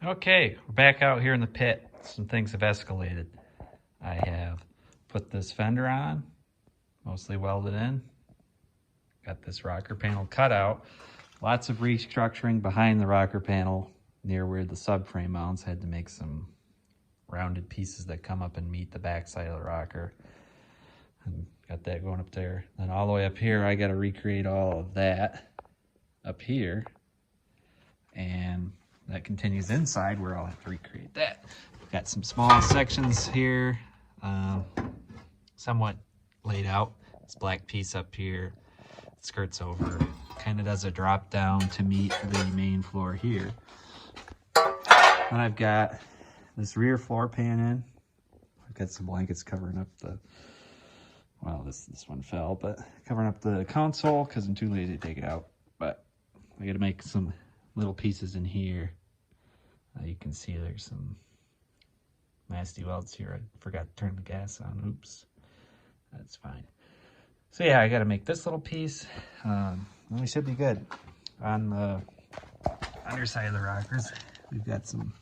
Okay, we're back out here in the pit. Some things have escalated. I have put this fender on, mostly welded in. Got this rocker panel cut out. Lots of restructuring behind the rocker panel near where the subframe mounts. Had to make some rounded pieces that come up and meet the back side of the rocker. And got that going up there. Then all the way up here, I got to recreate all of that up here. And that continues inside where I'll have to recreate that. Got some small sections here, somewhat laid out. This black piece up here, skirts over, kind of does a drop down to meet the main floor here. Then I've got this rear floor pan in. I've got some blankets covering up the, well, this one fell, but covering up the console because I'm too lazy to take it out. But I got to make some little pieces in here. You can see there's some nasty welds here. I forgot to turn the gas on. Oops. That's fine. So yeah, I got to make this little piece. And we should be good. On the underside of the rockers, we've got some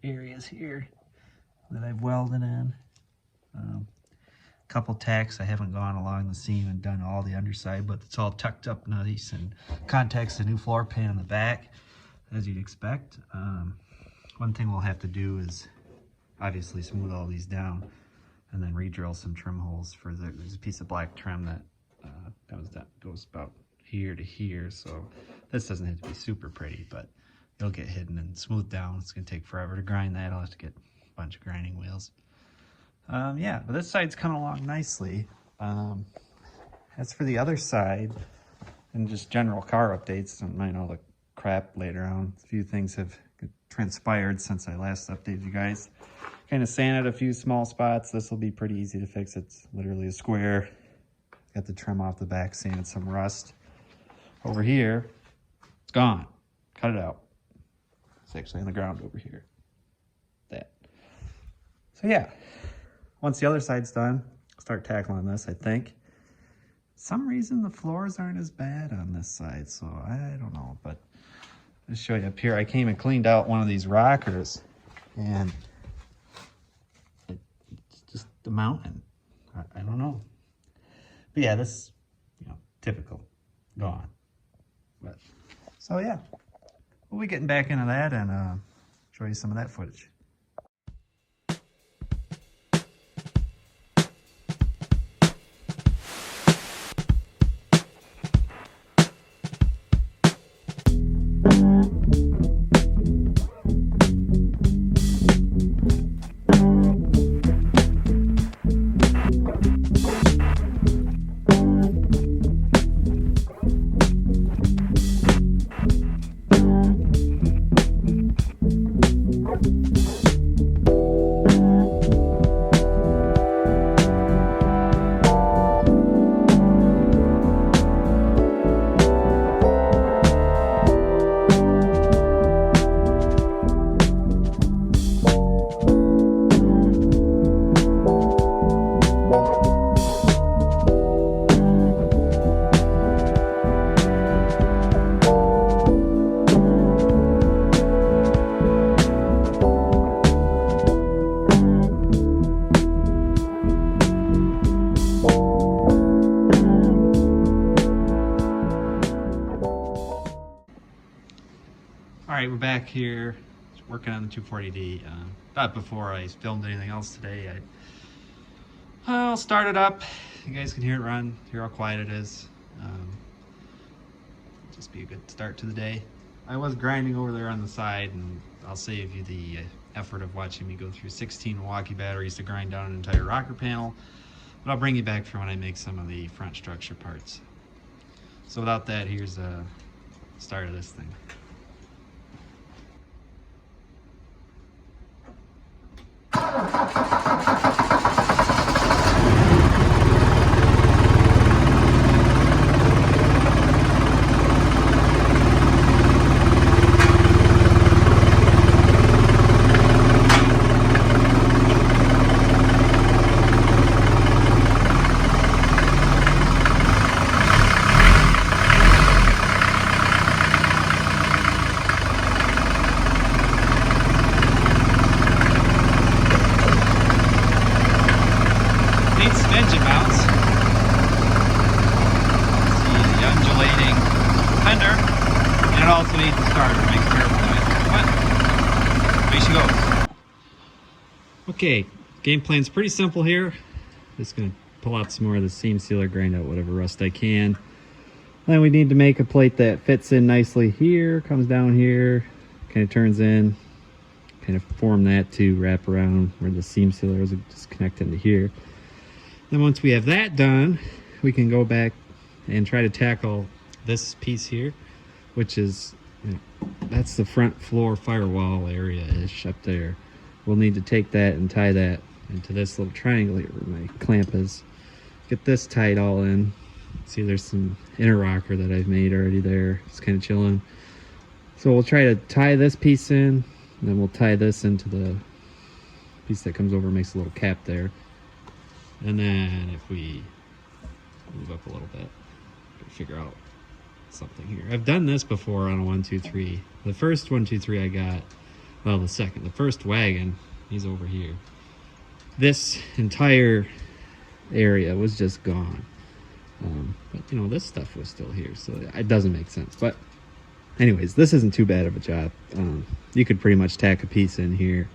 areas here that I've welded in. Couple tacks. I haven't gone along the seam and done all the underside, but it's all tucked up nice and contacts the new floor pan in the back, as you'd expect. One thing we'll have to do is obviously smooth all these down and then re-drill some trim holes for there's a piece of black trim that goes about here to here. So this doesn't have to be super pretty, but it'll get hidden and smoothed down. It's gonna take forever to grind that. I'll have to get a bunch of grinding wheels. Yeah, but this side's coming along nicely. As for the other side, and just general car updates, don't mind all the crap later on. A few things have transpired since I last updated you guys. Kind of sanded a few small spots. This will be pretty easy to fix. It's literally a square. Got the trim off the back, sanded some rust. Over here, it's gone. Cut it out. It's actually on the ground over here. That. So yeah, once the other side's done, I'll start tackling this, I think. Some reason the floors aren't as bad on this side, so I don't know, but I'll show you up here. I came and cleaned out one of these rockers, and it's just the mountain. I don't know. But yeah, this, typical, gone. But so yeah, we'll be getting back into that and show you some of that footage. All right, we're back here working on the 240D. Thought before I filmed anything else today, I'll start it up. You guys can hear it run, hear how quiet it is. Just be a good start to the day. I was grinding over there on the side, and I'll save you the effort of watching me go through 16 Milwaukee batteries to grind down an entire rocker panel, but I'll bring you back for when I make some of the front structure parts. So without that, here's the start of this thing. Okay, game plan's pretty simple here. Just gonna pull out some more of the seam sealer, grind out whatever rust I can. Then we need to make a plate that fits in nicely here, comes down here, kind of turns in, kind of form that to wrap around where the seam sealer is, just connect into here. Then once we have that done, we can go back and try to tackle this piece here, which is, you know, that's the front floor firewall area-ish up there. We'll need to take that and tie that into this little triangle here where my clamp is. Get this tied all in. See, there's some interrocker that I've made already there. It's kind of chilling. So we'll try to tie this piece in, and then we'll tie this into the piece that comes over and makes a little cap there. And then if we move up a little bit, figure out something here. I've done this before on a 123. The first 123 I got, well, the first wagon, he's over here. This entire area was just gone. But you know, this stuff was still here, so it doesn't make sense. But anyways, this isn't too bad of a job. You could pretty much tack a piece in here.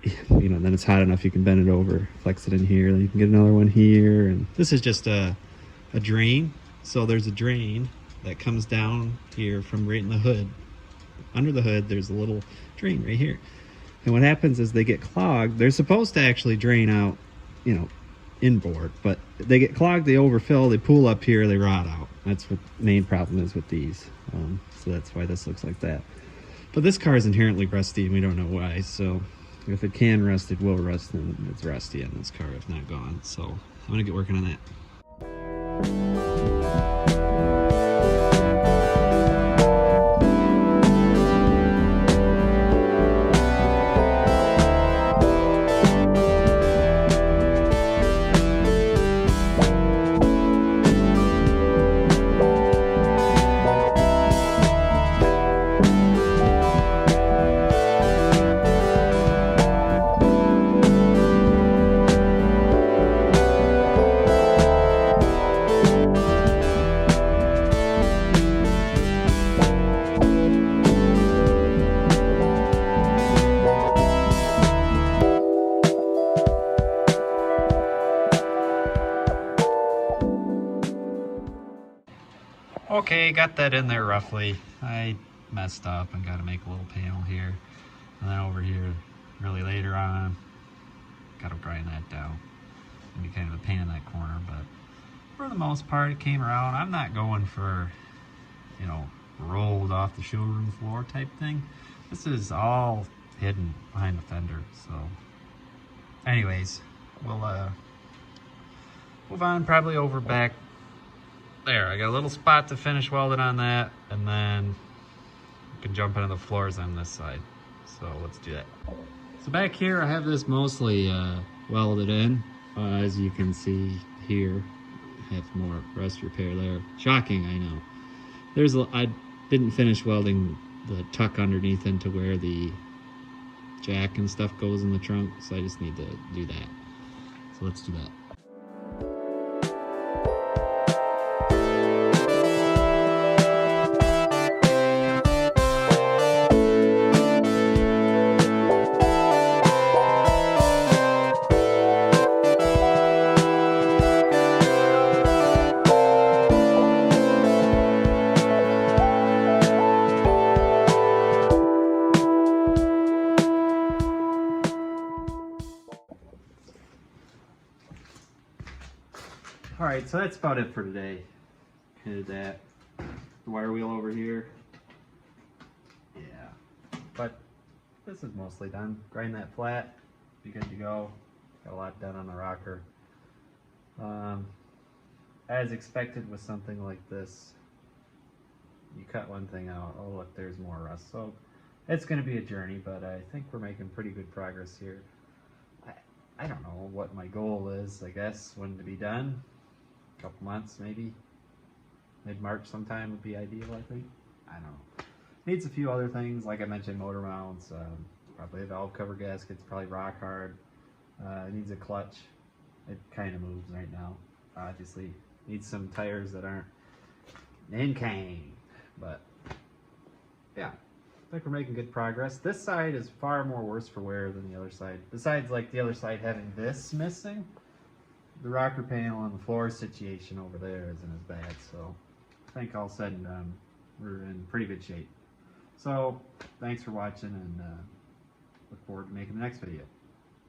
You know, then it's hot enough you can bend it over, flex it in here, then you can get another one here. And this is just a drain. So there's a drain that comes down here from right in the hood. Under the hood, there's a little drain right here. And what happens is they get clogged. They're supposed to actually drain out, you know, inboard, but they get clogged, they overfill, they pool up here, they rot out. That's what the main problem is with these. So that's why this looks like that. But this car is inherently rusty, and we don't know why. So if it can rust, it will rust, and it's rusty on this car, if not gone. So I'm gonna get working on that. Okay, got that in there roughly. I messed up and got to make a little panel here. And then over here, really later on, got to grind that down. It'll be kind of a pain in that corner, but for the most part, it came around. I'm not going for, you know, rolled off the showroom floor type thing. This is all hidden behind the fender, so anyways, we'll move on probably over back there. I got a little spot to finish welding on that, and then we can jump into the floors on this side. So let's do that. So back here I have this mostly welded in. As you can see here, I have more rust repair there. Shocking, I know. I didn't finish welding the tuck underneath into where the jack and stuff goes in the trunk, so I just need to do that. So let's do that. Alright, so that's about it for today. Kind of that. The wire wheel over here. Yeah. But this is mostly done. Grind that flat. Be good to go. Got a lot done on the rocker. As expected with something like this, you cut one thing out. Oh look, there's more rust. So it's going to be a journey, but I think we're making pretty good progress here. I don't know what my goal is. I guess when to be done. Couple months maybe. Mid-March sometime would be ideal, I think. I don't know. Needs a few other things, like I mentioned, motor mounts, probably a valve cover gasket's probably rock hard. It needs a clutch. It kind of moves right now. Obviously needs some tires that aren't in cane, but yeah, I think we're making good progress. This side is far more worse for wear than the other side. Besides, like, the other side having this missing, the rocker panel and the floor situation over there isn't as bad. So I think all said and done, we're in pretty good shape. So thanks for watching, and look forward to making the next video.